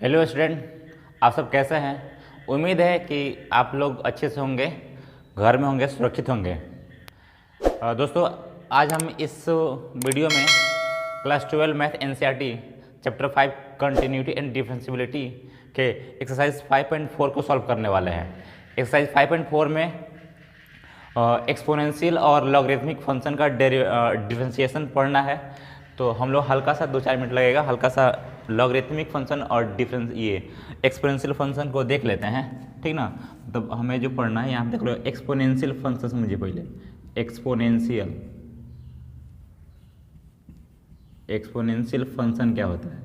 Hello student, आप सब कैसे हैं। उम्मीद है कि आप लोग अच्छे से होंगे, घर में होंगे, सुरक्षित होंगे। दोस्तों, आज हम इस वीडियो में class 12 math NCERT chapter 5 continuity and differentiability के एक्सरसाइज 5.4 को सॉल्व करने वाले हैं। एक्सरसाइज 5.4 में एक्सपोनेंशियल और लॉगरिथमिक फंक्शन का डिफरेंशिएशन पढ़ना है। तो हम लोग हल्का सा 2-4 मिनट लगेगा, हल्का सा लॉगरिथमिक फंक्शन और एक्सपोनेंशियल फंक्शन को देख लेते हैं, ठीक ना। तो हमें जो पढ़ना है यहाँ देख लो, एक्सपोनेंशियल फंक्शन समझिए पहले। एक्सपोनेंशियल फंक्शन क्या होता है,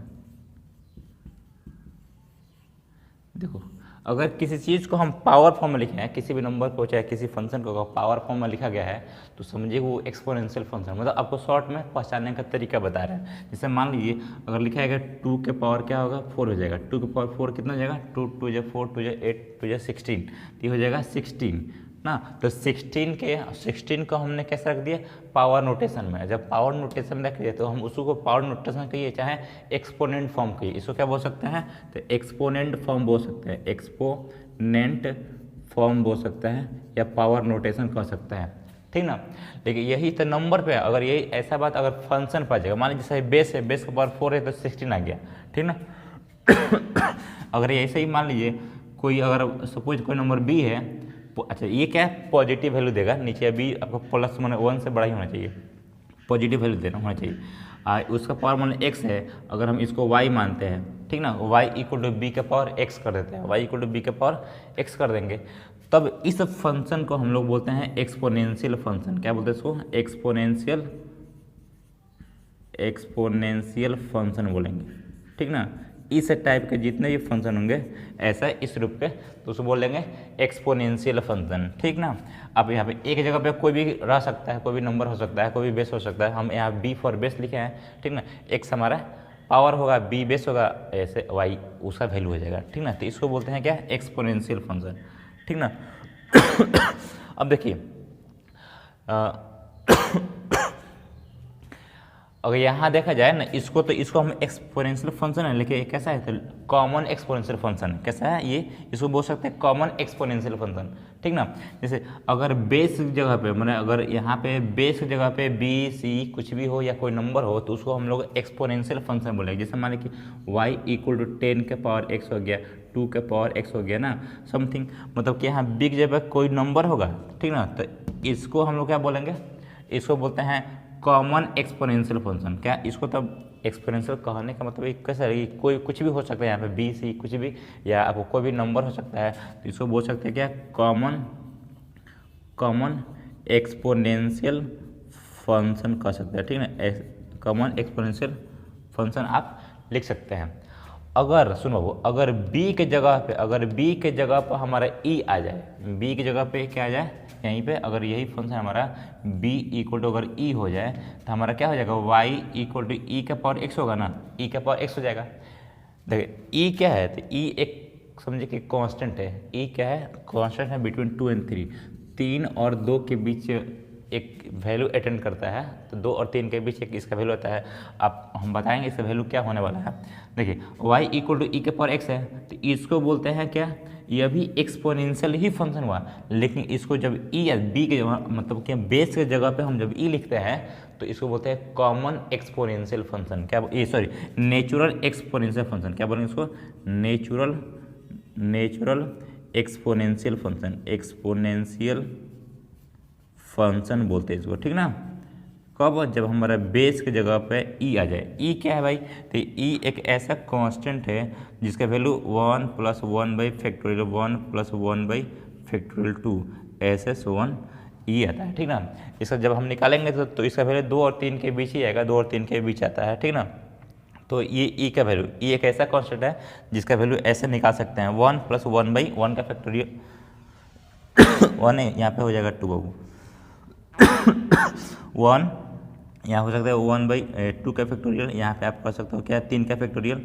देखो। अगर किसी चीज़ को हम पावर फॉर्म में लिखे हैं, किसी भी नंबर को चाहे किसी फंक्शन को अगर पावर फॉर्म में लिखा गया है तो समझिए वो एक्सपोनेंशियल फंक्शन, मतलब आपको शॉर्ट में पहचानने का तरीका बता रहे हैं। जैसे मान लीजिए अगर लिखा है 2 के पावर क्या होगा, 4 हो जाएगा। 2 के पावर 4 कितना हो जाएगा, 2 2 जा 4 2 जा 8 2 जा 16, ये हो जाएगा 16 ना। तो 16 को हमने कैसे रख दिया, पावर नोटेशन में। जब पावर नोटेशन रख दिया तो हम उसको पावर नोटेशन कहिए चाहे एक्सपोनेंट फॉर्म कहिए, इसको क्या बोल सकते हैं, तो एक्सपोनेंट फॉर्म बोल सकते हैं, एक्सपोनेंट फॉर्म बोल सकते हैं या पावर नोटेशन कह सकते हैं, ठीक ना। लेकिन यही तो नंबर पे, अगर यही ऐसा बात अगर फंक्शन पर आ जाएगा, मान लीजिए जैसे बेस है, बेस का पावर 4 है तो 16 आ गया, ठीक ना। अगर ऐसे ही मान लीजिए कोई, अगर सपोज कोई नंबर बी है, अच्छा ये क्या है, पॉजिटिव वैल्यू देगा नीचे, अभी आपको प्लस माने 1 से बड़ा ही होना चाहिए, पॉजिटिव वैल्यू देना होना चाहिए। उसका पावर माने x है, अगर हम इसको y मानते हैं, ठीक ना, y इक्वल टू बी के पावर x कर देते हैं, y इक्वल टू बी के पावर x कर देंगे, तब इस फंक्शन को हम लोग बोलते हैं एक्सपोनेंशियल फंक्शन। क्या बोलते हैं इसको, एक्सपोनेंशियल फंक्शन बोलेंगे, ठीक ना। इस टाइप के जितने भी फंक्शन होंगे ऐसा इस रूप के, तो उसको बोलेंगे एक्सपोनेंशियल फंक्शन, ठीक ना। अब यहाँ पे एक जगह पे कोई भी रह सकता है, कोई भी नंबर हो सकता है, कोई भी बेस हो सकता है। हम यहाँ बी फॉर बेस लिखे हैं, ठीक ना। एक्स हमारा पावर होगा, बी बेस होगा, ऐसे वाई उसका वैल्यू हो जाएगा, ठीक ना। तो इसको बोलते हैं क्या, एक्सपोनेंशियल फंक्शन, ठीक ना। अब देखिए अगर यहाँ देखा जाए ना इसको, तो इसको हम एक्सपोनेंशियल फंक्शन है, लेकिन कैसा है, तो कॉमन एक्सपोनेंशियल फंक्शन है। कैसा है ये, इसको बोल सकते हैं कॉमन एक्सपोनेंशियल फंक्शन, ठीक ना। जैसे अगर बेस जगह पे, मतलब अगर यहाँ पे बेस जगह पे बी सी कुछ भी हो या कोई नंबर हो, तो उसको हम लोग एक्सपोनेंशियल फंक्शन बोलेंगे। जैसे मान लीजिए कि y इक्वल टू 10 के पावर x हो गया, 2 के पावर x हो गया ना, समथिंग, मतलब कि यहाँ बी की जगह पे कोई नंबर होगा, ठीक ना। तो इसको हम लोग क्या बोलेंगे, इसको बोलते हैं कॉमन एक्सपोनेंशियल फंक्शन। क्या इसको, तब एक्सपोनेंशियल कहने का मतलब कैसा है, कोई कुछ भी हो सकता है, यहाँ पे बी सी कुछ भी, या आपको कोई भी नंबर हो सकता है, तो इसको बोल सकते हैं क्या, कॉमन एक्सपोनेंशियल फंक्शन कह सकते हैं, ठीक ना। कॉमन एक्सपोनेंशियल फंक्शन आप लिख सकते हैं। अगर सुनो, अगर b के जगह पर हमारा e आ जाए, b की जगह पे क्या आ जाए, यहीं पे अगर यही फंक्शन हमारा b इक्वल टू अगर e हो जाए, तो हमारा क्या हो जाएगा, y इक्वल टू ई के पावर x होगा ना, e के पावर x हो जाएगा। देखिए e क्या है, तो e एक समझिए कि कांस्टेंट है। e क्या है, कांस्टेंट है बिटवीन 2 and 3, 3 और 2 के बीच एक वैल्यू अटेंड करता है, तो 2 और 3 के बीच एक इसका वैल्यू आता है। अब हम बताएंगे इसका वैल्यू क्या होने वाला है। देखिए y इक्वल टू ई के पावर x है, तो इसको बोलते हैं क्या, यह भी एक्सपोनेंशियल ही फंक्शन हुआ, लेकिन इसको जब e या b के जगह, मतलब कि बेस के जगह पे हम जब e लिखते हैं, तो इसको बोलते हैं कॉमन एक्सपोनेंशियल फंक्शन। क्या ये, सॉरी, नेचुरल एक्सपोनेंशियल फंक्शन। क्या बोलेंगे इसको, natural exponential function, exponential function बोलते हैं इसको, ठीक ना। कब, जब हमारा बेस की जगह पे e आ जाए। e क्या है भाई, तो e एक ऐसा कांस्टेंट है जिसका value 1 + 1 by factorial 1 + 1 by factorial 2 ऐसे 1 e आता है, ठीक ना। इसका जब हम निकालेंगे तो इसका वैल्यू 2 और 3 के बीच ही आएगा, 2 और 3 के बीच आता है, ठीक ना। तो ये e का वैल्यू, e एक ऐसा कांस्टेंट है जिसका वैल्यू ऐसे निकाल सकते हैं, 1 + 1 बाई 1 का फैक्टोरियल 1 है, यहाँ पे हो जाएगा 2 बाबू 1, यहाँ हो सकता है 1/2 का फैक्टोरियल, यहाँ पे आप कर सकते हो क्या, 3 का फैक्टोरियल,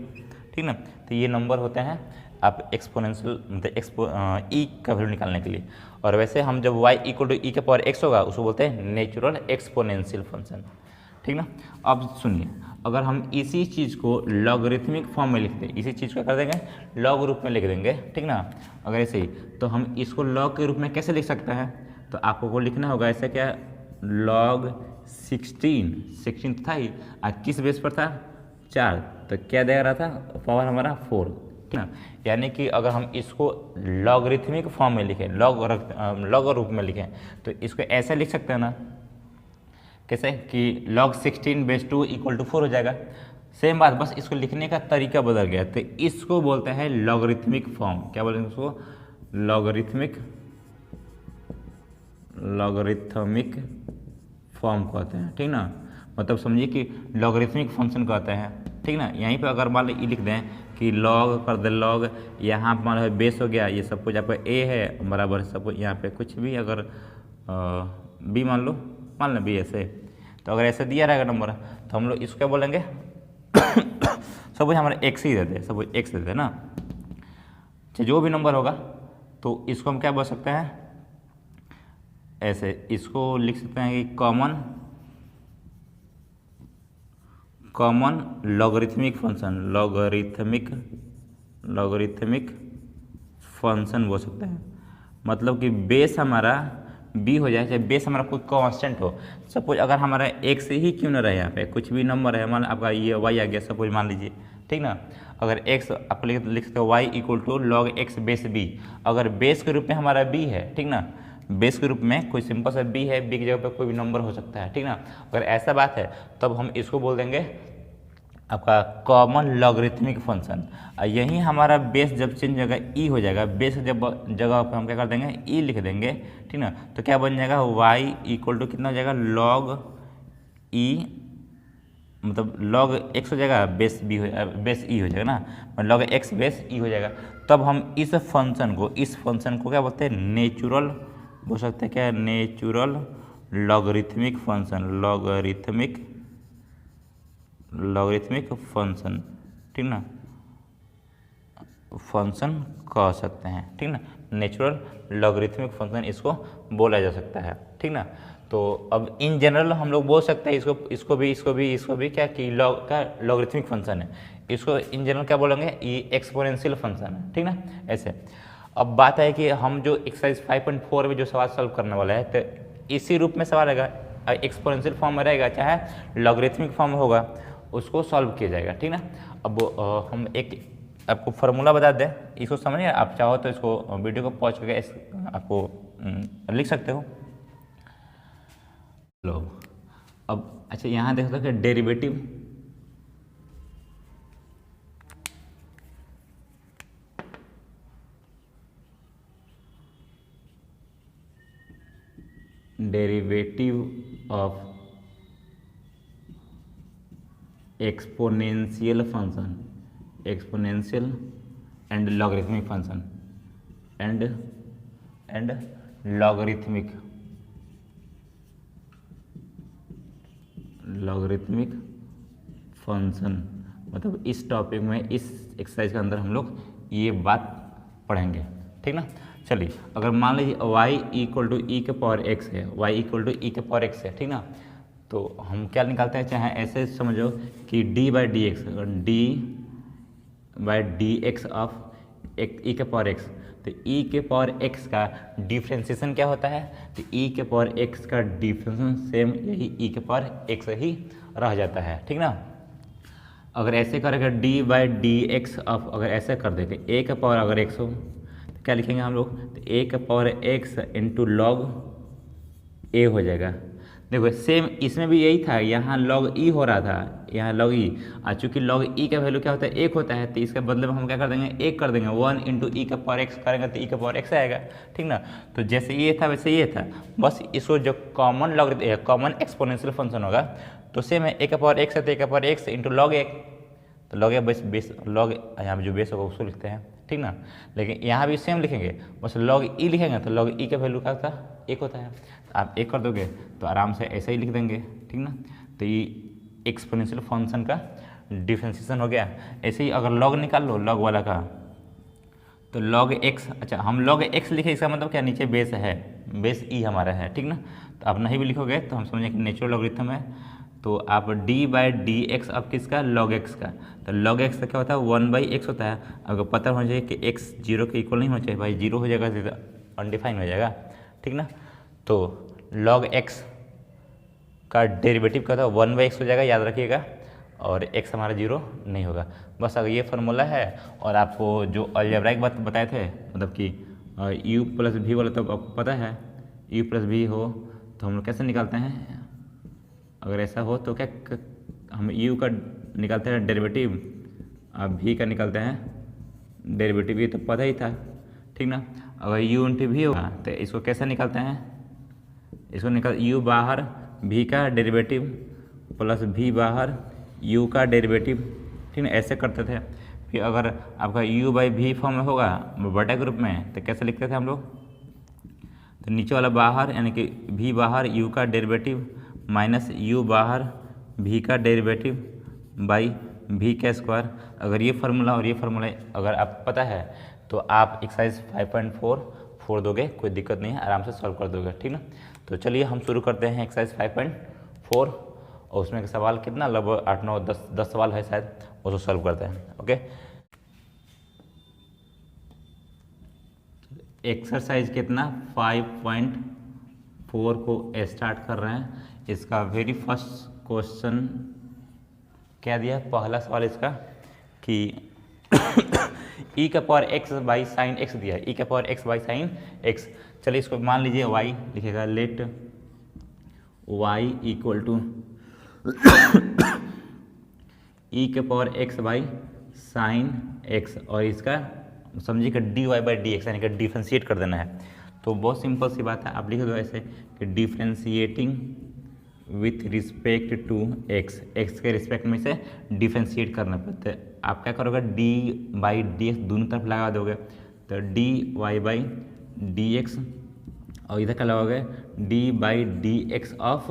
ठीक ना। तो ये नंबर होते हैं आप एक्सपोनेंशियल, मतलब ई का वैल्यू निकालने के लिए। और वैसे हम जब y इक्वल टू ई के पावर x होगा उसको बोलते हैं नेचुरल एक्सपोनेंशियल फंक्शन, ठीक ना। अब सुनिए, अगर हम इसी चीज़ को लॉगरिथमिक फॉर्म में लिखते हैं, इसी चीज़ को कर देंगे लॉग रूप में लिख देंगे, ठीक ना। अगर ऐसे ही तो हम इसको लॉग के रूप में कैसे लिख सकते हैं, तो आपको को लिखना होगा ऐसा, क्या log 16 था ही, आज किस बेस पर था 4, तो क्या दे रहा था पावर हमारा 4, ठीक ना। यानी कि अगर हम इसको लॉगरिथमिक फॉर्म में लिखें, लॉग रूप में लिखें, तो इसको ऐसे लिख सकते हैं ना, कैसे कि log 16/2 = 4 हो जाएगा। सेम बात, बस इसको लिखने का तरीका बदल गया, तो इसको बोलते हैं लॉगरिथमिक फॉर्म। क्या बोलेंगे उसको, लॉगरिथमिक फॉर्म कहते हैं, ठीक ना। मतलब समझिए कि लॉगरिथमिक फंक्शन कहते हैं, ठीक ना। यहीं पे अगर मान लो ये लिख दें कि लॉग कर दे लॉग, यहाँ पर मान लो बेस हो गया, ये सब कुछ आपका ए है बराबर सब कुछ, यहाँ पे कुछ भी अगर बी मान लो बी ऐसे, तो अगर ऐसे दिया रहेगा नंबर, तो हम लोग इसको क्या बोलेंगे सब कुछ हमारा एक्स ही देते हैं, सब कुछ एक्स देते हैं ना। चाहे जो भी नंबर होगा, तो इसको हम क्या बोल सकते हैं, ऐसे इसको लिख सकते हैं कि common logarithmic function, logarithmic function बोल सकते हैं। मतलब कि बेस हमारा बी हो जाए, चाहे बेस हमारा कोई कांस्टेंट हो। सपोज अगर हमारा एक्स ही क्यों ना रहे, यहाँ पे कुछ भी नंबर है, मान आपका ये वाई आ गया सपोज मान लीजिए, ठीक ना। अगर एक्स आप लिख सकते हो y = log x base b, अगर बेस के रूप में हमारा बी है, ठीक ना, बेस के रूप में कोई सिंपल सा बी है, बी की जगह पे कोई भी नंबर हो सकता है, ठीक ना। अगर ऐसा बात है तब हम इसको बोल देंगे आपका कॉमन लॉगरिथमिक फंक्शन। यही हमारा बेस जब चेंज होगा ई हो जाएगा, बेस जब जगह पर हम क्या कर देंगे ई लिख देंगे, ठीक ना। तो क्या बन जाएगा y = कितना हो जाएगा log ई, मतलब log x हो जाएगा, बेस बी हो बेस ई हो जाएगा ना, log x बेस ई हो जाएगा। तब हम इस फंक्शन को क्या बोलते हैं, नेचुरल बोल सकते हैं, क्या natural logarithmic function, logarithmic function, ठीक ना, फंक्शन कह सकते हैं, ठीक ना। नेचुरल लॉगरिथमिक फंक्शन इसको बोला जा सकता है, ठीक ना। तो अब इन जनरल हम लोग बोल सकते हैं इसको भी क्या कि लॉगरिथमिक फंक्शन है। इसको इन जनरल क्या बोलेंगे, ये एक्सपोनेंशियल फंक्शन है, ठीक ना, ऐसे। अब बात है कि हम जो एक्सरसाइज 5.4 में जो सवाल सॉल्व करने वाला है, तो इसी रूप में सवाल रहेगा, एक्सपोनेंशियल फॉर्म में रहेगा, चाहे लॉगरिथमिक फॉर्म में होगा, उसको सॉल्व किया जाएगा, ठीक ना। अब हम एक आपको फार्मूला बता दें, इसको समझिए, आप चाहो तो इसको वीडियो को पॉज करके आपको लिख सकते हो। लो अब अच्छा, यहाँ देख सकते हो derivative of exponential function, exponential and logarithmic function, and logarithmic function. मतलब इस टॉपिक में, इस एक्सरसाइज के अंदर हम लोग ये बात पढ़ेंगे, ठीक ना। चलिए, अगर मान लीजिए y = e⁻x है, y = e⁻x है, ठीक ना। तो हम क्या निकालते हैं, चाहे ऐसे समझो कि d/dx, अगर d/dx ऑफ e⁻x, तो e⁻x का डिफ्रेंसिएशन क्या होता है, तो e⁻x का डिफ्रेंसिएशन सेम यही e⁻x ही रह जाता है, ठीक ना। अगर ऐसे करेगा d/dx ऑफ, अगर ऐसे कर देंगे a⁻ x हो, तो क्या लिखेंगे हम लोग, तो a⁻x × log a हो जाएगा। देखो सेम इसमें भी यही था, यहाँ log e हो रहा था, यहाँ log e, और चूँकि log e का वैल्यू क्या होता है, 1 होता है, तो इसके बदले में हम क्या कर देंगे, 1 कर देंगे, 1 × e⁻x करेंगे तो e⁻x आएगा, ठीक ना। तो जैसे ये था वैसे ये था, बस इसको जो कॉमन एक्सपोनेंशियल फंक्शन होगा, तो सेम है a⁻x है तो a⁻x × log 1, तो log बेस log यहाँ जो बेस होगा उसको लिखते हैं, ठीक ना। लेकिन यहाँ भी सेम लिखेंगे, बस log e लिखेंगे तो log e का वैल्यू क्या होता है, 1 होता है। तो आप 1 कर दोगे तो आराम से ऐसे ही लिख देंगे, ठीक ना। तो ये एक्सपोनेंशियल फंक्शन का डिफरेंशिएशन हो गया। ऐसे ही अगर log निकाल लो, log वाला का, तो log x, अच्छा हम log x लिखे, इसका मतलब क्या, नीचे बेस है, बेस e हमारा है, ठीक ना। तो आप नहीं भी लिखोगे तो हम समझें कि नेचुरल लॉगरिथम है, तो आप d/dx अब किसका, log x का, तो log x का क्या होता है 1/x होता है। अगर पता होना चाहिए कि x 0 के इक्वल नहीं होना चाहिए, भाई 0 हो जाएगा तो अनडिफाइन हो जाएगा, ठीक ना। तो log x का डेरिवेटिव का था 1/x हो जाएगा, याद रखिएगा, और x हमारा 0 नहीं होगा। बस अगर ये फार्मूला है, और आपको जो अलजेब्राइक बात बताए थे, मतलब कि u प्लस भी वाला, तो आपको पता है u प्लस भी हो तो हम लोग कैसे निकालते हैं, अगर ऐसा हो तो क्या हम u का निकालते हैं डेरिवेटिव, अब v का निकालते हैं डेरिवेटिव, ये तो पता ही था, ठीक ना। अगर u इंटू भी होगा तो इसको कैसे निकालते हैं, इसको निकाल u बाहर v का डेरिवेटिव प्लस v बाहर u का डेरिवेटिव, ठीक ना, ऐसे करते थे। फिर अगर आपका u/v फॉर्म में होगा बटा ग्रुप में, तो कैसे लिखते थे हम लोग, तो नीचे वाला बाहर यानी कि v बाहर u का डेरिवेटिव माइनस u बाहर v का डेरिवेटिव बाई v का स्क्वायर। अगर ये फार्मूला और ये फार्मूला अगर आप पता है तो आप एक्सरसाइज 5.4 फोड़ दोगे, कोई दिक्कत नहीं है, आराम से सॉल्व कर दोगे, ठीक ना। तो चलिए हम शुरू करते हैं एक्सरसाइज 5.4, और उसमें का सवाल कितना, लगभग 8 9 10 सवाल है शायद, उसको सॉल्व करते हैं। ओके, एक्सरसाइज कितना 5.4 को स्टार्ट कर रहे हैं। इसका वेरी फर्स्ट क्वेश्चन क्या दिया, पहला सवाल इसका कि e का power x by sine x दिया है, e का power x by sine x। चलिए इसको मान लीजिए y लिखेगा, let y equal to e के power x by sine x, और इसका समझिएगा dy/dx यानी कि डिफ्रेंशिएट कर देना है। तो बहुत सिंपल सी बात है, आप लिख दो ऐसे कि differentiating with respect to x, x के रिस्पेक्ट में से डिफ्रेंशिएट करना पड़ता है। आप क्या करोगे, dy/dx दोनों तरफ लगा दोगे, तो dy/dx, और इधर क्या लगाओगे d/dx ऑफ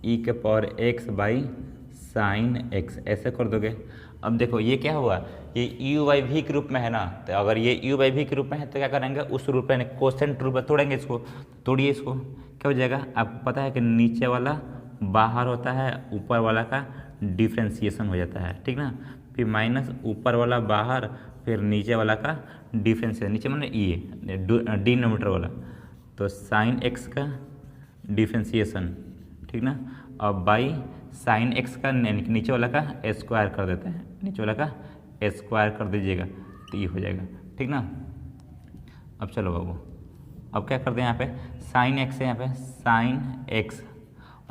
e के power x by sine x, ऐसे कर दोगे। अब देखो ये क्या हुआ, ये u/v के रूप में है ना, तो अगर ये u/v के रूप में है तो क्या करेंगे, उस रूप में कोसेंट रूप में तोड़ेंगे, इसको तोड़िए, इसको क्या हो जाएगा, आपको पता है कि नीचे वाला बाहर होता है, ऊपर वाला का डिफ्रेंशिएशन हो जाता है, ठीक ना। फिर माइनस ऊपर वाला बाहर, फिर नीचे वाला का डिफ्रेंशिएशन, नीचे मैंने ये डिनोमिनेटर वाला, तो साइन x का डिफ्रेंशिएशन, ठीक ना, और बाई साइन x का नीचे वाला का स्क्वायर कर देते हैं, नीचे वाला का स्क्वायर कर दीजिएगा, तो ये हो जाएगा, ठीक ना। अब चलो बाबू, अब क्या करते हैं, यहाँ पे साइन x है, यहाँ पे साइन x,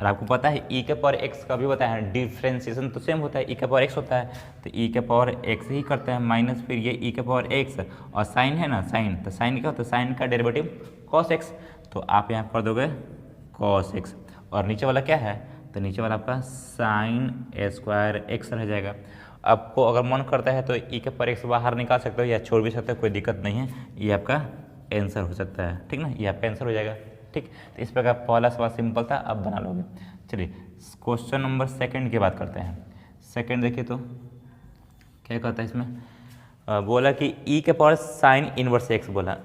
और आपको पता है e के पावर x का भी बताया है, डिफ्रेंशिएशन तो सेम होता है, e के पावर x होता है, तो e के पावर x ही करते हैं माइनस, फिर ये e के पावर x, और साइन है ना, साइन, तो साइन क्या होता है, साइन का डेरिवेटिव cos x, तो आप यहाँ कर दोगे cos x, और नीचे वाला क्या है, तो नीचे वाला आपका साइन स्क्वायर x रह जाएगा। आपको अगर मन करता है तो e के पावर x बाहर निकाल सकते हो या छोड़ भी सकते हो, कोई दिक्कत नहीं है, ये आपका आंसर हो सकता है, ठीक ना, ये आपका आंसर हो जाएगा, ठीक। तो इस प्रकार पहला सवाल सिंपल था, अब बना लोगे। चलिए क्वेश्चन नंबर सेकंड की बात करते हैं। सेकंड देखिए तो क्या कहता है इसमें, बोला कि e के पावर साइन इनवर्स x बोला,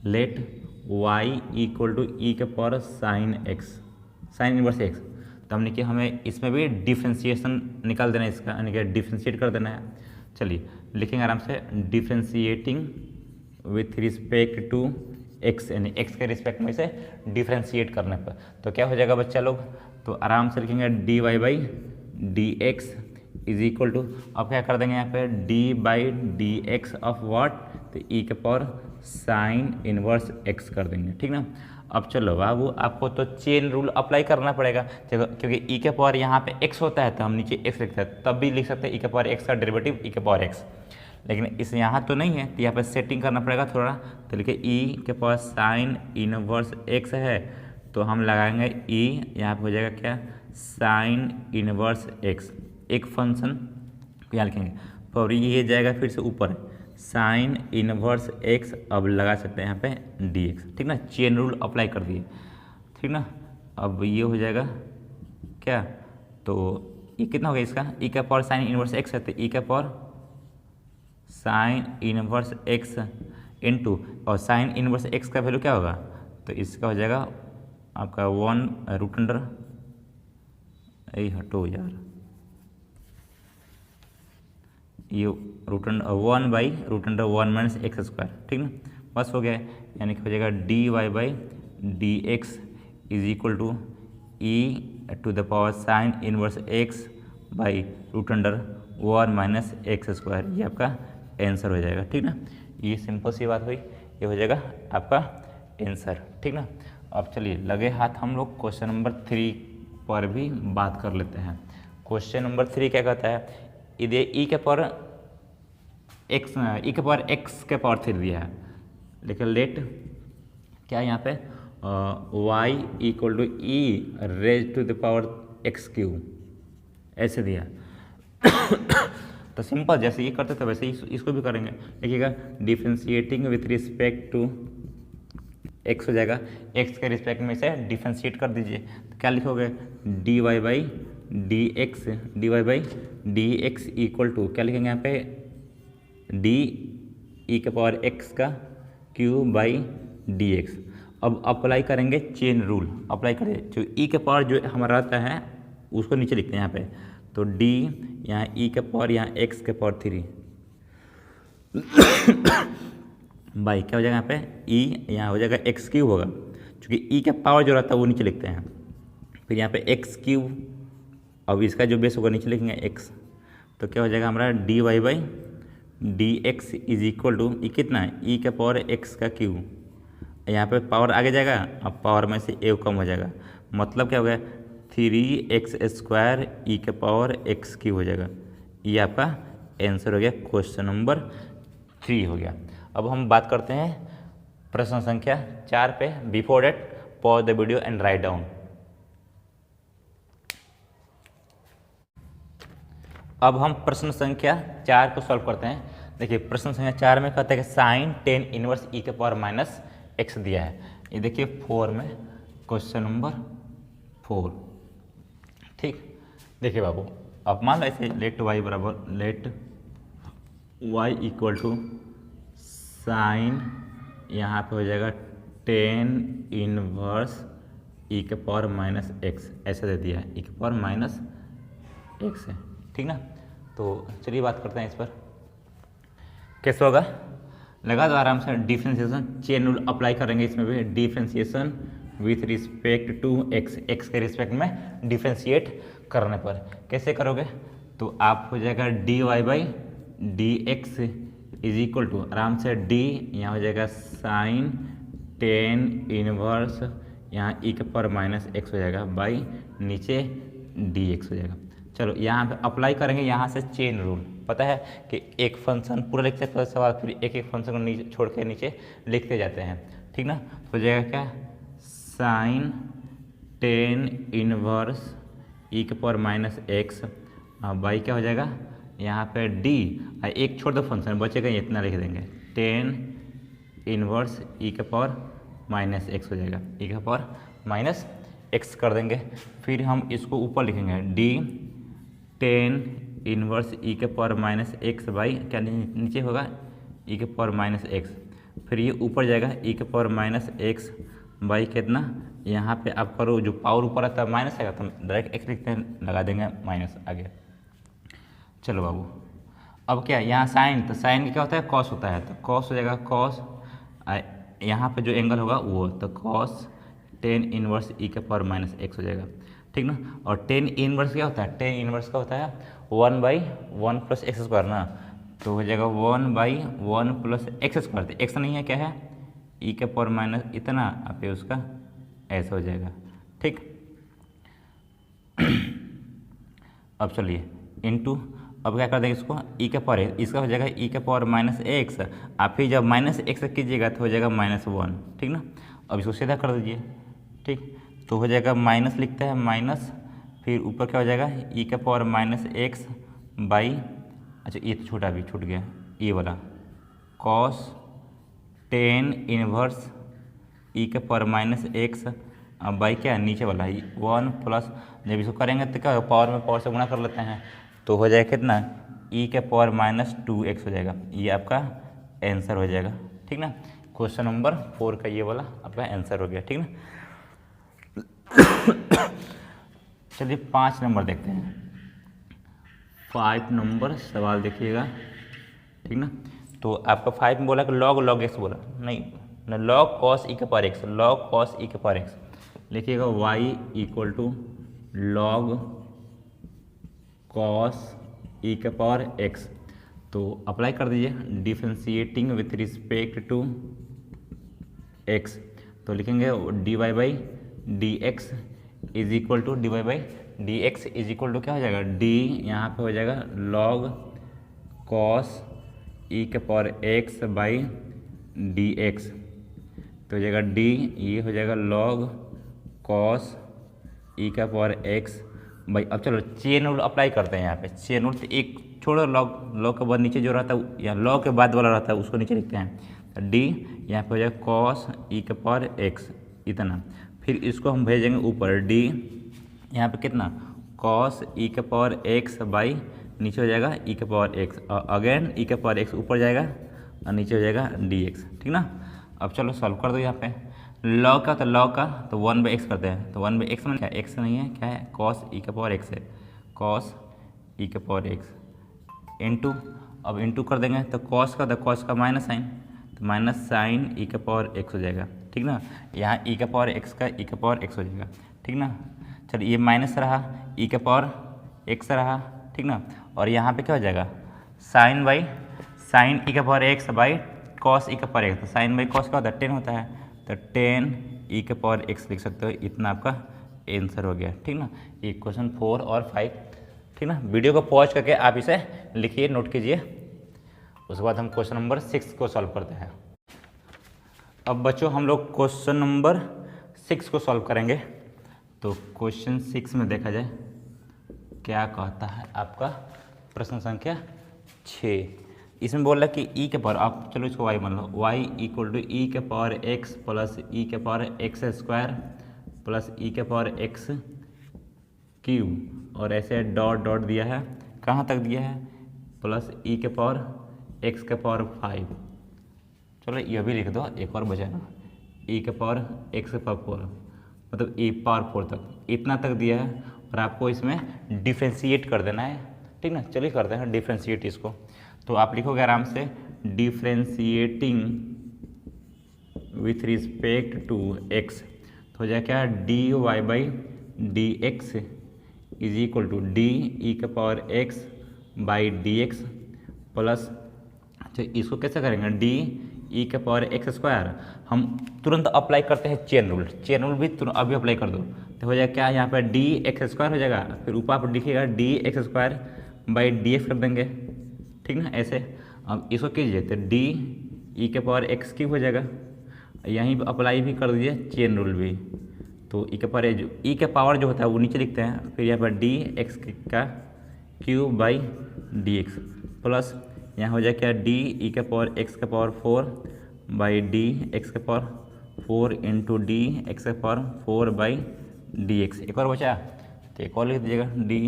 let y equal to e के power sine x, sine inverse x, तो हमने कि हमें इसमें भी डिफ्रेंशिएशन निकाल देना है इसका, यानी कि डिफ्रेंशिएट कर देना है। चलिए लिखेंगे आराम से, differentiating with respect to x, यानी x के रिस्पेक्ट में से डिफ्रेंशिएट करने पर, तो क्या हो जाएगा बच्चा लोग, तो आराम से लिखेंगे dy/dx इज इक्वल टू, अब क्या कर देंगे यहाँ पे d/dx ऑफ व्हाट, तो e के पावर साइन इनवर्स x कर देंगे, ठीक ना। अब चलो बाबू, आपको तो चेन रूल अप्लाई करना पड़ेगा, क्योंकि e के पावर यहाँ पे x होता है तो हम नीचे x लिखते हैं, तब भी लिख सकते हैं e के पावर x का डेरिवेटिव e के पावर x, लेकिन इस यहाँ तो नहीं है, तो यहाँ पे सेटिंग करना पड़ेगा थोड़ा, तो लिखे e के पावर साइन इनवर्स x है, तो हम लगाएंगे e, यहाँ पे हो जाएगा क्या, साइन इनवर्स x, एक फंक्शन यहाँ लिखेंगे, और ये जाएगा फिर से ऊपर साइन इनवर्स x, अब लगा सकते हैं यहाँ पे dx, ठीक ना, चेन रूल अप्लाई कर दिए, ठीक ना। अब ये हो जाएगा क्या, तो ये कितना हो गया इसका, e का पावर साइन इनवर्स x है, तो e का power sine inverse x into, और साइन इनवर्स x का वैल्यू क्या होगा, तो इसका हो जाएगा आपका 1 रूट अंडर, यही हटो यार, ये root under 1 by root under 1 minus x square, ठीक ना, बस हो गया। यानी कि हो जाएगा d y by d x is equal to e to the power sine inverse x by root under 1 minus x square, ये आपका आंसर हो जाएगा, ठीक ना। ये सिंपल सी बात हुई, ये हो जाएगा आपका आंसर, ठीक ना। अब चलिए लगे हाथ हम लोग क्वेश्चन नंबर 3 पर भी बात कर लेते हैं। क्वेश्चन नंबर 3 क्या कहता है, इधर ई के पावर एक्स के पावर 3 दिया है, लेकिन लेट क्या है यहाँ पे y equal to e raise to the power x q ऐसे दिया। तो सिंपल जैसे ये करते थे वैसे ही इसको भी करेंगे। देखिएगा differentiating with respect to x हो जाएगा, एक्स के रिस्पेक्ट में इसे डिफ्रेंशिएट कर दीजिए, तो क्या लिखोगे d y by d x equal to क्या लिखेंगे यहाँ पे डी ई के पावर एक्स का क्यू बाई डी एक्स। अब अप्लाई करेंगे चेन रूल, अप्लाई करें जो ई के पावर जो हमारा रहता है उसको नीचे लिखते हैं यहाँ पे, तो डी यहाँ ई के पावर यहाँ एक्स के पावर 3 बाई क्या हो जाएगा यहाँ पे ई यहाँ हो जाएगा एक्स क्यूब होगा, क्योंकि ई का पावर जो रहता है वो नीचे लिखते हैं, फिर यहाँ पे एक्स क्यूब, अब इसका जो बेस होगा नीचे लिखेंगे एक्स, तो क्या हो जाएगा हमारा d y by d x is equal to e कितना है ई का पावर एक्स का क्यूब, यहाँ पे पावर आगे जाएगा, अब पावर में से ए कम हो जाएगा, मतलब क्या हो गया 3x स्क्वायर ई के पावर एक्स क्यूब हो जाएगा। ये आपका आंसर हो गया, क्वेश्चन नंबर 3 हो गया। अब हम बात करते हैं प्रश्न संख्या 4 पे। Before that pause the video and write down. अब हम प्रश्न संख्या 4 को सॉल्व करते हैं। देखिए प्रश्न संख्या 4 में कहते हैं कि साइन टेन इनवर्स ई के पावर माइनस एक्स दिया है। ये देखिए 4 में क्वेश्चन नंबर 4, ठीक। देखिए बाबू अब मान लो ऐसे लेट वाई बराबर let y equal to sine यहाँ पे हो जाएगा टेन इनवर्स ई के पावर माइनस एक्स ऐसे दे दिया है, ई के पावर माइनस एक्स है, ठीक ना। तो चलिए बात करते हैं इस पर कैसे होगा। लगा दो आराम से डिफ्रेंशिएशन चेन रूल अप्लाई करेंगे इसमें भी, differentiation with respect to x, x के रिस्पेक्ट में डिफ्रेंशिएट करने पर कैसे करोगे, तो आप हो जाएगा d y by d x is equal to आराम से डी यहाँ हो जाएगा साइन टेन इनवर्स यहाँ ई के पावर माइनस एक्स हो जाएगा बाई नीचे डी एक्स हो जाएगा। चलो यहाँ पे अप्लाई करेंगे यहाँ से चेन रूल। पता है कि एक फंक्शन पूरा लिखते हैं सवाल, फिर एक एक फंक्शन को नीचे छोड़ के नीचे लिखते जाते हैं, ठीक ना। तो हो जाएगा क्या साइन टेन इनवर्स ई के पावर माइनस एक्स बाई क्या हो जाएगा यहाँ पे डी, एक छोड़ दो फंक्शन बचेगा इतना लिख देंगे टेन इनवर्स ई के पावर माइनस एक्स हो जाएगा, ई के पावर माइनस एक्स कर देंगे। फिर हम इसको ऊपर लिखेंगे डी टेन इनवर्स ई के पावर माइनस एक्स बाई क्या नीचे होगा ई के पावर माइनस एक्स, फिर ये ऊपर जाएगा ई के पावर माइनस एक्स बाई कितना यहाँ पे आप करो जो पावर ऊपर आता है माइनस आएगा तो डायरेक्ट एक्स लिखते हैं, लगा देंगे माइनस आगे। चलो बाबू अब क्या यहाँ साइन, तो साइन क्या होता है कॉस होता है, तो कॉस हो जाएगा कॉस यहाँ पे जो एंगल होगा वो, तो कॉस टेन इनवर्स ई के पावर माइनस एक्स हो जाएगा, ठीक ना। और टेन इनवर्स क्या होता है, टेन इनवर्स का होता है 1/1 प्लस एक्स स्क्वायर ना, तो हो जाएगा 1/1 प्लस एक्स स्क्वायर, तो एक्स नहीं है क्या है ई के पावर माइनस इतना, आप उसका ऐसा हो जाएगा, ठीक। अब चलिए इनटू, अब क्या कर देंगे इसको ई के पावर, इसका हो जाएगा ई के पावर माइनस एक्स, आप फिर जब माइनस एक्स कीजिएगा तो हो जाएगा -1, ठीक ना। अब इसको सीधा कर दीजिए, ठीक, तो हो जाएगा माइनस लिखते हैं माइनस, फिर ऊपर क्या हो जाएगा ई के पावर माइनस एक्स बाई, अच्छा ये तो छोटा भी छूट गया ये वाला, कॉस टेन इनवर्स ई के पावर माइनस एक्स बाई क्या नीचे वाला 1 प्लस, जब इसको करेंगे तो क्या पावर में पावर से गुणा कर लेते हैं, तो हो जाएगा कितना ई के पावर -2x हो जाएगा, ये आपका आंसर हो जाएगा, ठीक ना। क्वेश्चन नंबर 4 का ये वाला आपका आंसर हो गया, ठीक ना। चलिए 5 नंबर देखते हैं। 5 नंबर सवाल देखिएगा, ठीक ना। तो आपका 5 में बोला कि log x बोला, नहीं ना, log cos e के power x, log cos e के पावर x लिखिएगा y equal to log cos e के पावर x। तो अप्लाई कर दीजिए, differentiating with respect to x, तो लिखेंगे dy by d x is equal to क्या हो जाएगा, d यहाँ पे हो जाएगा log cos e के power x by d x, तो हो जाएगा d, ये हो जाएगा log cos e का पावर x बाई। अब चलो चेन रूल अप्लाई करते हैं यहाँ पे। चेन रूल तो एक छोड़ो, log के बाद नीचे जो रहता है या log के बाद वाला रहता है उसको नीचे लिखते हैं, तो d यहाँ पे हो जाएगा cos e के पावर x इतना, फिर इसको हम भेजेंगे ऊपर, d यहाँ पे कितना cos e के पावर x बाई नीचे हो जाएगा e के पावर x, और अगेन e के पावर x ऊपर जाएगा और नीचे हो जाएगा dx, ठीक ना। अब चलो सॉल्व कर दो। यहाँ पे log का, तो log का तो 1/x करते हैं, तो 1/x में क्या है, x नहीं है, क्या है cos e के पावर x है, cos e के पावर x इंटू, अब इंटू कर देंगे तो cos का, तो cos का माइनस साइन, तो माइनस साइन e के पावर x हो जाएगा, ठीक ना। यहाँ e के पावर x का e के पावर x हो जाएगा, ठीक ना। चलिए ये माइनस रहा, e के पावर x रहा, ठीक ना, और यहाँ पे क्या हो जाएगा साइन बाई साइन e के power x by cos e के पावर x, तो साइन बाई cos का होता है 10 होता है, तो 10 e के पावर x लिख सकते हो, इतना आपका आंसर हो गया, ठीक ना। ये क्वेश्चन 4 और 5, ठीक ना। वीडियो को पॉज करके आप इसे लिखिए, नोट कीजिए, उसके बाद हम क्वेश्चन नंबर 6 को सॉल्व करते हैं। अब बच्चों हम लोग क्वेश्चन नंबर 6 को सॉल्व करेंगे। तो क्वेश्चन 6 में देखा जाए क्या कहता है आपका प्रश्न संख्या 6। इसमें बोल रहा है कि e के पावर, आप चलो इसको y मान लो, y इक्वल टू e के पावर x प्लस e के power x square plus e के पावर x क्यूब, और ऐसे डॉट डॉट दिया है, कहाँ तक दिया है, प्लस e के पावर x के पावर 5। चलो ये भी लिख दो, एक और बचा ना, e के पावर x के पावर 4, मतलब e पावर 4 तक, इतना तक दिया है, और आपको इसमें डिफ्रेंशिएट कर देना है, ठीक ना। चलिए करते हैं डिफ्रेंशिएट इसको। तो आप लिखोगे आराम से, differentiating with respect to x, तो हो जाए क्या, dy by d x is equal to d e के power x by d x plus, अच्छा इसको कैसे करेंगे, डी ई के पावर x स्क्वायर, हम तुरंत अप्लाई करते हैं चेन रूल, चेन रूल भी तुरंत अभी अप्लाई कर दो, तो हो जाएगा क्या, यहाँ पर डी एक्स स्क्वायर हो जाएगा, फिर ऊपर आप लिखिएगा D x square by d x कर देंगे, ठीक ना, ऐसे। अब इसको कीजिए तो डी ई के पावर x क्यूब हो जाएगा, यहीं पर अप्लाई भी कर दीजिए चेन रूल भी, तो ई के पावर जो ई के पावर जो होता है वो नीचे लिखते हैं, फिर यहाँ पर डी एक्स का cube by d x plus, यहाँ हो जाए क्या, डी ई के पावर x के पावर 4 बाई डी एक्स के पावर 4 इंटू डी एक्स के पावर 4 बाई डी एक्स। एक और बचा, तो एक और लिख दीजिएगा, डी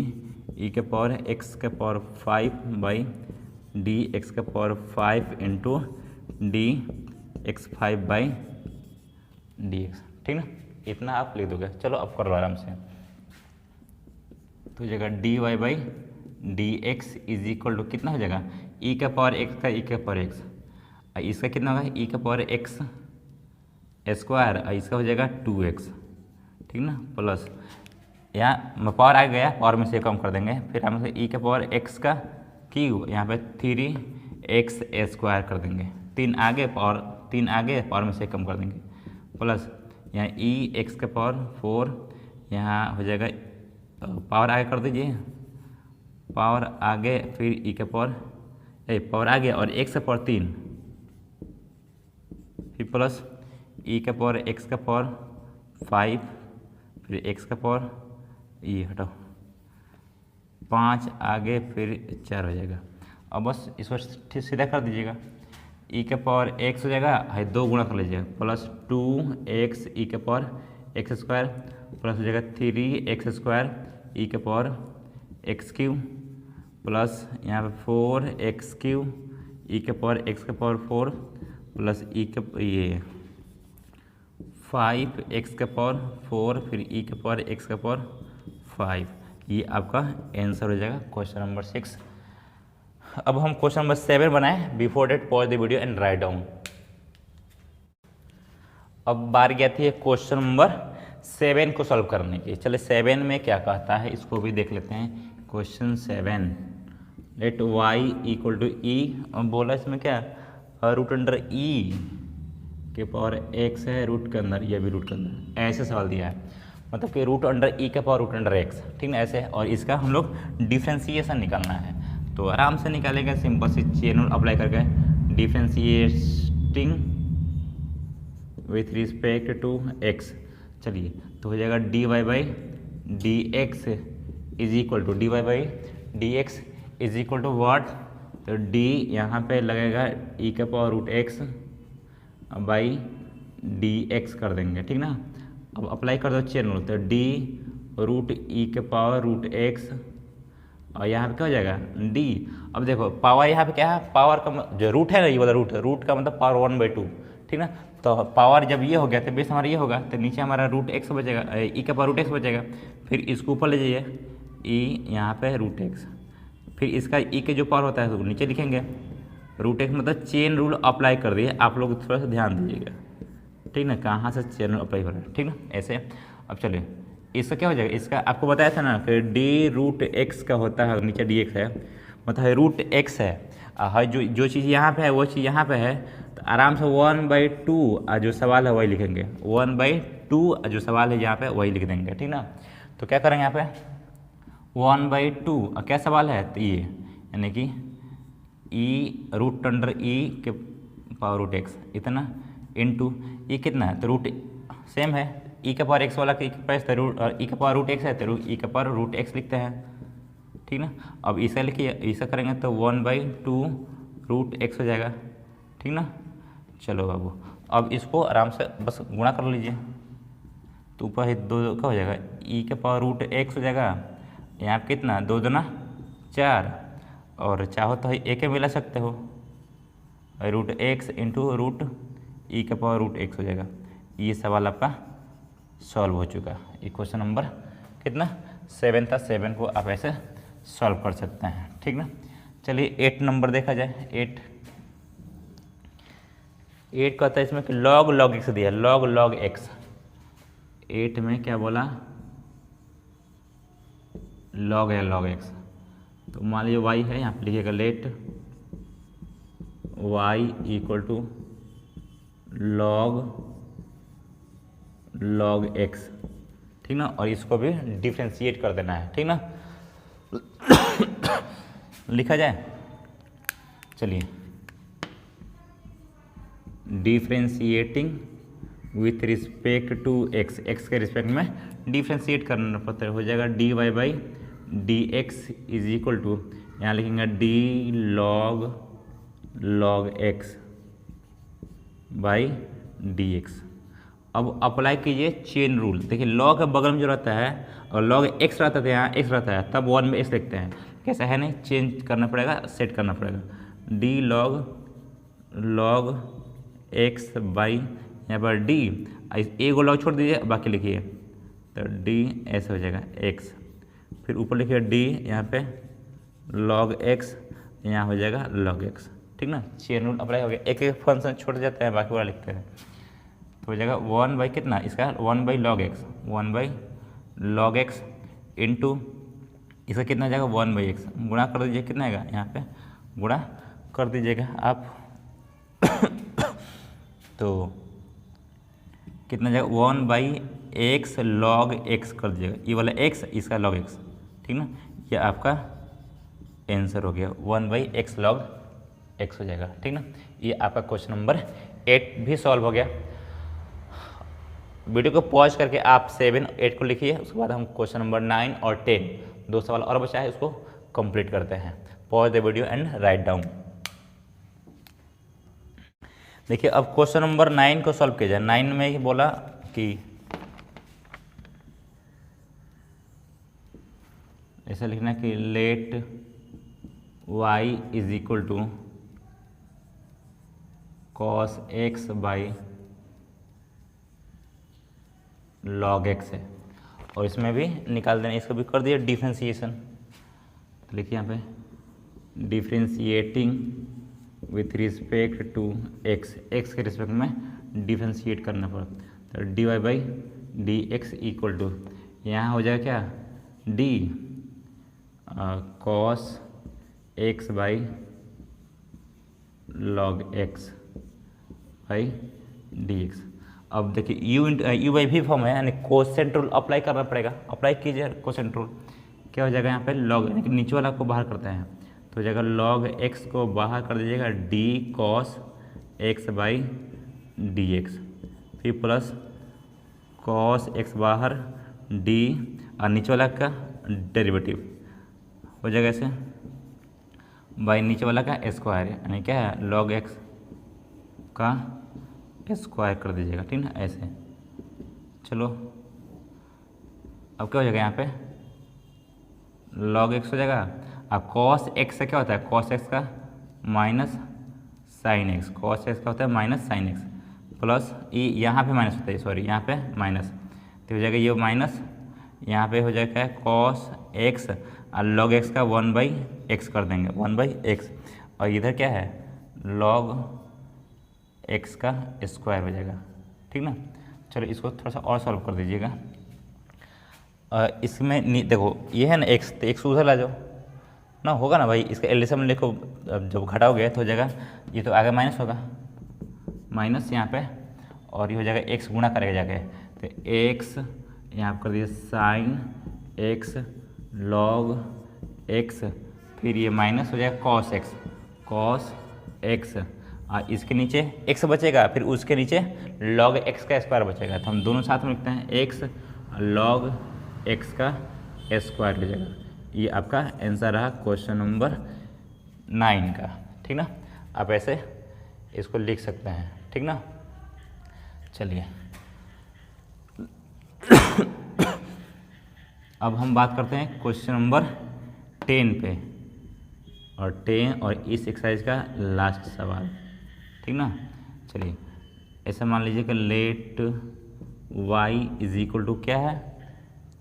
ई के पावर x के पावर 5 बाई डी एक्स के power 5 into D x 5 by d x, ठीक ना, इतना आप लिख दोगे। चलो अब कर लो आराम से, तो जगह d y by d x is equal to कितना हो जाएगा, ई के पावर एक्स का ई के पावर एक्स, इसका कितना होगा, ई के पावर एक्स स्क्वायर, इसका हो जाएगा 2x, ठीक ना, प्लस यहाँ पावर आ गया, पावर में से कम कर देंगे, फिर हम ई के पावर x का क्यूब, यहाँ पे 3x स्क्वायर कर देंगे, 3 आगे पावर में से कम कर देंगे, प्लस यहाँ ई एक्स के पावर 4, यहाँ हो जाएगा पावर आगे कर दीजिए, पावर आगे, फिर ई के पावर आगे और x के पावर 3, फिर प्लस ई के पावर x के पावर 5, फिर x का पावर ये हटाओ 5 आगे, फिर 4 हो जाएगा। अब बस इसको सीधा कर दीजिएगा, ई के पावर x हो जाएगा, है 2 गुणा कर लीजिएगा, प्लस 2x ई के पावर x स्क्वायर प्लस हो जाएगा 3x स्क्वायर ई के पावर x क्यूब प्लस यहाँ पे 4x क्यूब ई के पावर x के पावर 4 प्लस ई के ये 5x⁴ फिर e⁴x⁴ 5, ये आपका आंसर हो जाएगा क्वेश्चन नंबर 6। अब हम क्वेश्चन नंबर 7 बनाए। Before that pause the video and write down. अब बारी आती है क्वेश्चन नंबर 7 को सॉल्व करने की। चले 7 में क्या कहता है इसको भी देख लेते हैं। Question 7, let y equal to e, और बोला इसमें क्या रूट अंडर ई के पावर x है रूट के अंदर, यह भी रूट के अंदर, ऐसे सवाल दिया है। मतलब कि रूट अंडर ई के पावर रूट अंडर x, ठीक ना, ऐसे। और इसका हम लोग डिफ्रेंसिएशन निकालना है, तो आराम से निकालेंगे सिंपल सी चेन रूल अप्लाई करके। Differentiating with respect to x, चलिए तो हो जाएगा dy by d x is equal to dy by d x is equal to what, तो d यहाँ पे लगेगा e के power root x by d x कर देंगे, ठीक ना। अब अप्लाई कर दो चेन रूल, तो d रूट e के पावर रूट x, और यहाँ पे क्या हो जाएगा d। अब देखो पावर यहाँ पे क्या है, पावर का जो रूट है ना, ये वाला रूट का मतलब पावर 1/2, ठीक ना। तो पावर जब ये हो गया तो बेस हमारा ये होगा, तो नीचे हमारा रूट x बचेगा, e का पावर रूट x बचेगा। फिर इसको ऊपर ले जाइए, e यहाँ पे रूट x, फिर इसका e के जो पावर होता है तो नीचे लिखेंगे रूट x, मतलब चेन रूल अप्लाई कर दिए। आप लोग थोड़ा सा ध्यान दीजिएगा, ठीक ना, कहाँ से चेन रूल अप्लाई कर रहे हैं, ठीक ना, ऐसे। अब चलिए इसका क्या हो जाएगा, इसका आपको बताया था ना कि डी रूट एक्स का होता है, नीचे डी एक्स है, मतलब रूट एक्स है, जो चीज़ यहाँ पे है वो चीज़ यहाँ पे है, तो आराम से 1/2 जो सवाल है वही लिखेंगे, 1/2 जो सवाल है यहाँ पे वही लिख देंगे, ठीक ना। तो क्या करेंगे यहाँ पे 1/2, क्या सवाल है, तो ये यानी कि ई रूट अंडर ई के पावर रूट एक्स इतना इनटू ई कितना है, तो रूट सेम है, ई के पावर एक्स वाला के पास रूट, और ई के पावर रूट एक्स है तो ई के पावर रूट एक्स लिखते हैं, ठीक ना। अब इसका लिखिए, इसका करेंगे तो 1/2 रूट एक्स हो जाएगा, ठीक ना। चलो बाबू, अब इसको आराम से बस गुणा कर लीजिए, तो ऊपर ही 2 का हो जाएगा, ई के पावर रूट एक्स हो जाएगा, यहाँ पे कितना 2 दूना 4, और चाहो तो एक मिला सकते हो, रूट एक्स इंटू रूट ई के पावर रूट एक्स हो जाएगा। ये सवाल आपका सॉल्व हो चुका। ये क्वेश्चन नंबर कितना 7 था, 7 को आप ऐसे सॉल्व कर सकते हैं, ठीक ना। चलिए 8 नंबर देखा जाए। 8 कहता है इसमें कि log x दिया, log x। 8 में क्या बोला, log है log x, तो मान लीजिए y है, यहाँ पे लिखिएगा let y equal to log x, ठीक ना। और इसको भी डिफ्रेंशिएट कर देना है, ठीक ना। लिखा जाए, चलिए differentiating with respect to x, x के रिस्पेक्ट में डिफ्रेंशिएट करना पड़ता है, हो जाएगा dy by d x is equal to, यहाँ लिखेंगे d log x by d x. अब अप्लाई कीजिए चेन रूल। देखिए log के बगल में जो रहता है और log x रहता है, यहाँ x रहता है, तब 1 में x लिखते हैं, कैसा है नहीं, चेंज करना पड़ेगा, सेट करना पड़ेगा। d log x बाई यहाँ पर d, एक log छोड़ दीजिए बाकी लिखिए, तो d ऐसे हो जाएगा x, फिर ऊपर लिखिए d यहाँ पे log x, यहाँ हो जाएगा log x, ठीक ना। चेन रूल अप्लाई हो गया, एक एक फंक्शन छोड़ जाता है बाकी वाला लिखते हैं, तो हो जाएगा 1 बाई कितना, इसका 1/log x इंटू इसका कितना हो जाएगा 1/x, गुणा कर दीजिए, कितना आएगा यहाँ पे गुणा कर दीजिएगा आप तो कितना जाएगा 1/x log x कर दीजिएगा, ये वाला x इसका log x, ठीक ना। ये आपका आंसर हो गया, 1/x log x हो जाएगा, ठीक ना। ये आपका क्वेश्चन नंबर 8 भी सॉल्व हो गया। वीडियो को पॉज करके आप 7, 8 को लिखिए, उसके बाद हम क्वेश्चन नंबर 9 और 10 2 सवाल और बचा है, उसको कंप्लीट करते हैं। Pause the video and write down. देखिए अब क्वेश्चन नंबर 9 को सॉल्व किया जाए। 9 में ही बोला कि ऐसा लिखना कि let y is equal to cos x by log x है, और इसमें भी निकाल देना, इसको भी कर दिया डिफ्रेंसिएशन। तो लिखिए यहाँ पे differentiating with respect to x, x के रिस्पेक्ट में डिफ्रेंशिएट करना पड़ा, तो d y by d x equal to यहाँ हो जाएगा क्या, d cos x by log x by d x. अब देखिए यू बाई भी फॉर्म है, यानी कोसेंट रूल अप्लाई करना पड़ेगा, अप्लाई कीजिए कोसेंट रूल। क्या हो जाएगा यहाँ पे लॉग, यानी कि नीचे वाला को बाहर करते हैं, तो हो जाएगा लॉग एक्स को बाहर कर दीजिएगा D cos x by d x, फिर प्लस कॉस एक्स बाहर डी और नीचे वाला का डेरिवेटिव हो जाएगा ऐसे बाई नीचे वाला का स्क्वायर, यानी क्या है लॉग एक्स का स्क्वायर कर दीजिएगा, ठीक ना ऐसे। चलो अब क्या हो जाएगा यहाँ पे लॉग एक्स हो जाएगा, अब कॉस एक्स से क्या होता है, कॉस एक्स का minus sine x, cos x का होता है माइनस साइन एक्स, प्लस ई यहाँ पे माइनस होता है, सॉरी यहाँ पे माइनस, तो हो जाएगा ये माइनस, यहाँ पे हो जाएगा कॉस एक्स और लॉग एक्स का 1/x कर देंगे, 1/x, और इधर क्या है लॉग एक्स का स्क्वायर हो जाएगा, ठीक ना। चलो इसको थोड़ा सा और सॉल्व कर दीजिएगा। इसमें देखो ये है ना एक्स, तो एक्स उधर ला जाओ ना, होगा ना भाई, इसका एलसीएम लिखो, जब घटाओगे तो हो जाएगा ये तो आगे माइनस होगा, माइनस यहाँ पे, और ये हो जाएगा एक्स गुणा करेगा जाके, तो एक्स यहाँ कर दिए साइन एक्स लॉग एक्स, फिर ये माइनस हो जाएगा कॉस एक्स, और इसके नीचे एक्स बचेगा, फिर उसके नीचे लॉग एक्स का स्क्वायर बचेगा, तो हम दोनों साथ में लिखते हैं एक्स लॉग एक्स का स्क्वायर हो जाएगा। ये आपका आंसर रहा क्वेश्चन नंबर 9 का, ठीक ना। आप ऐसे इसको लिख सकते हैं, ठीक ना। चलिए अब हम बात करते हैं क्वेश्चन नंबर 10 पे, और 10 और इस एक्सरसाइज का लास्ट सवाल, ठीक ना। चलिए ऐसा मान लीजिए कि let y is equal to क्या है,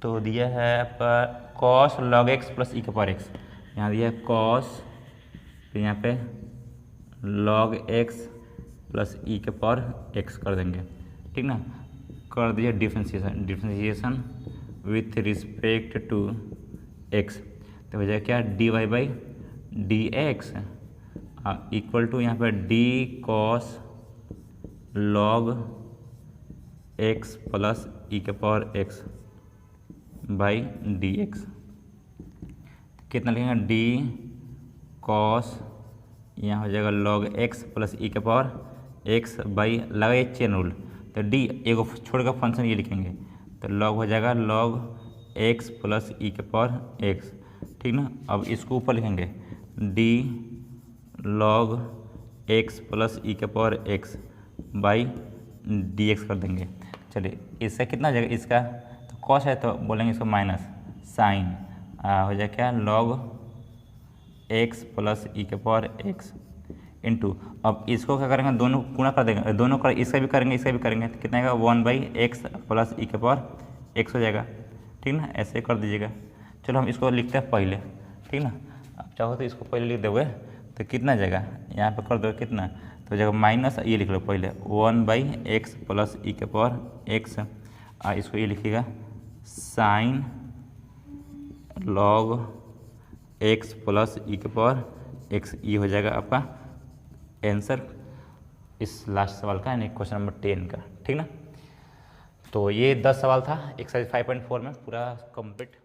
तो दिया है आपका cos log x plus e के पावर एक्स, यहाँ दिया है कॉस, फिर यहाँ पे लॉग एक्स प्लस ई के पावर एक्स कर देंगे, ठीक ना। कर दिया differentiation with respect to x, तो हो जाएगा क्या d y by d x equal to यहाँ पे d cos log x plus e के power x by d x. कितना लिखेंगे डी कॉस, यहाँ हो जाएगा लॉग एक्स प्लस ई के पावर एक्स बाई, लगाइए चेन रूल, तो डी एगो छोड़ का फंक्शन ये लिखेंगे, तो लॉग हो जाएगा लॉग एक्स प्लस ई के पावर एक्स, ठीक ना। अब इसको ऊपर लिखेंगे D log x plus e के power x by d x कर देंगे। चलिए इससे कितना हो जाएगा, इसका तो कॉस है तो बोलेंगे इसको माइनस साइन, हो जाएगा क्या लॉग एक्स प्लस ई के पावर एक्स इंटू, अब इसको क्या करेंगे दोनों गुणा कर देंगे, दोनों कर इसका भी करेंगे इसका भी करेंगे, तो कितना आएगा 1/x प्लस ई के पावर एक्स हो जाएगा, ठीक ना। ऐसे कर दीजिएगा। चलो हम इसको लिखते हैं पहले, ठीक ना। आप चाहो तो इसको पहले लिख दोगे तो कितना जाएगा, यहाँ पे कर दोगे कितना, तो जाएगा माइनस, ये लिख लो पहले 1/x प्लस ई के पावर एक्स, इसको ये लिखिएगा sign log x plus e के पावर एक्स, ये हो जाएगा आपका आंसर इस लास्ट सवाल का, यानी क्वेश्चन नंबर 10 का, ठीक ना। तो ये 10 सवाल था एक्सरसाइज 5.4 में पूरा कंप्लीट।